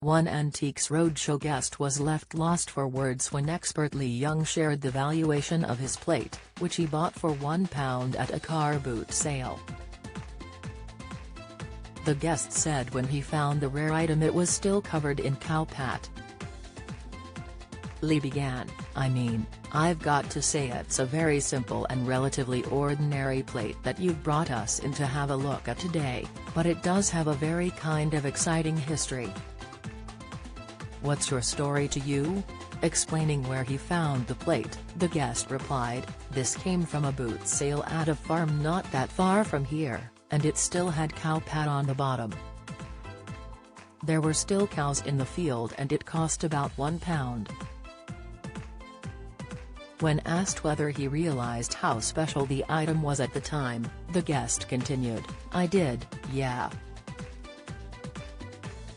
One Antiques Roadshow guest was left lost for words when expert Lee Young shared the valuation of his plate, which he bought for £1 at a car boot sale. The guest said when he found the rare item it was still covered in cow pat. Lee began, I've got to say it's a very simple and relatively ordinary plate that you've brought us in to have a look at today, but it does have a very kind of exciting history. What's your story to you? Explaining where he found the plate, the guest replied, this came from a boot sale at a farm not that far from here, and it still had cow pat on the bottom. There were still cows in the field and it cost about £1. When asked whether he realized how special the item was at the time, the guest continued, I did, yeah.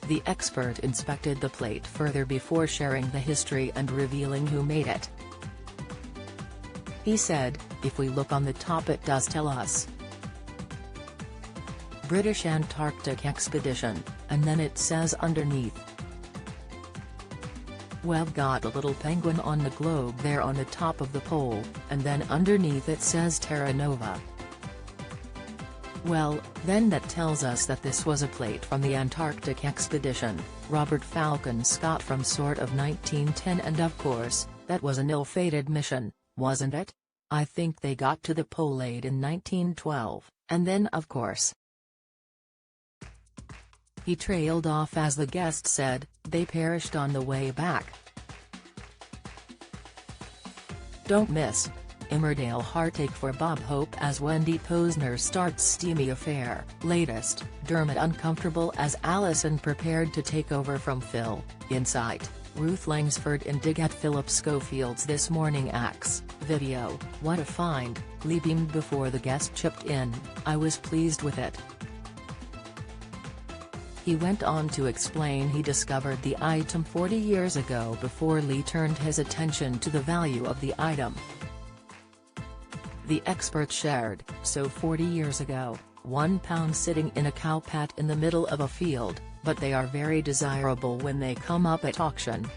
The expert inspected the plate further before sharing the history and revealing who made it. He said, if we look on the top it does tell us British Antarctic Expedition, and then it says underneath. We've got a little penguin on the globe there on the top of the pole, and then underneath it says Terra Nova. Well, then that tells us that this was a plate from the Antarctic expedition, Robert Falcon Scott from sort of 1910, and of course, that was an ill-fated mission, wasn't it? I think they got to the pole late in 1912, and then of course. He trailed off as the guest said, they perished on the way back. Don't miss. Emmerdale heartache for Bob Hope as Wendy Posner starts steamy affair. Latest, Dermot uncomfortable as Alison prepared to take over from Phil. Insight, Ruth Langsford in dig at Philip Schofield's This Morning Axe video. What a find, Lee beamed before the guest chipped in, I was pleased with it. He went on to explain he discovered the item 40 years ago before Lee turned his attention to the value of the item. The expert shared, so 40 years ago, £1 sitting in a cow pat in the middle of a field, but they are very desirable when they come up at auction.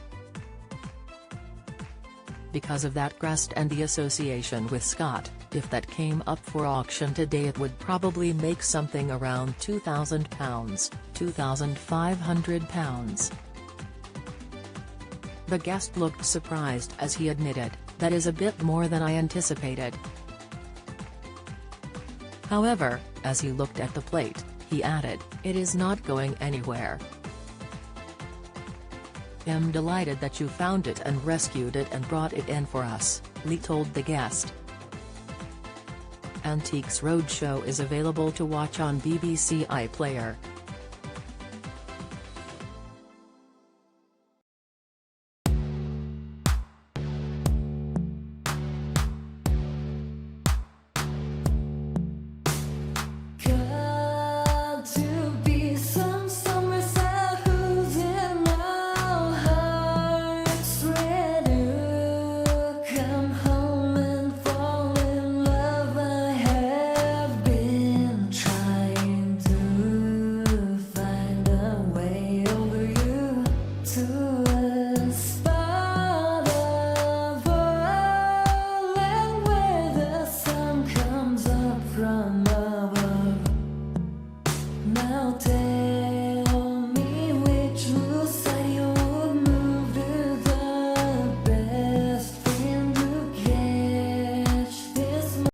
Because of that crest and the association with Scott, if that came up for auction today it would probably make something around £2,000, £2,500. The guest looked surprised as he admitted, that is a bit more than I anticipated. However, as he looked at the plate, he added, it is not going anywhere. I'm delighted that you found it and rescued it and brought it in for us, Lee told the guest. Antiques Roadshow is available to watch on BBC iPlayer.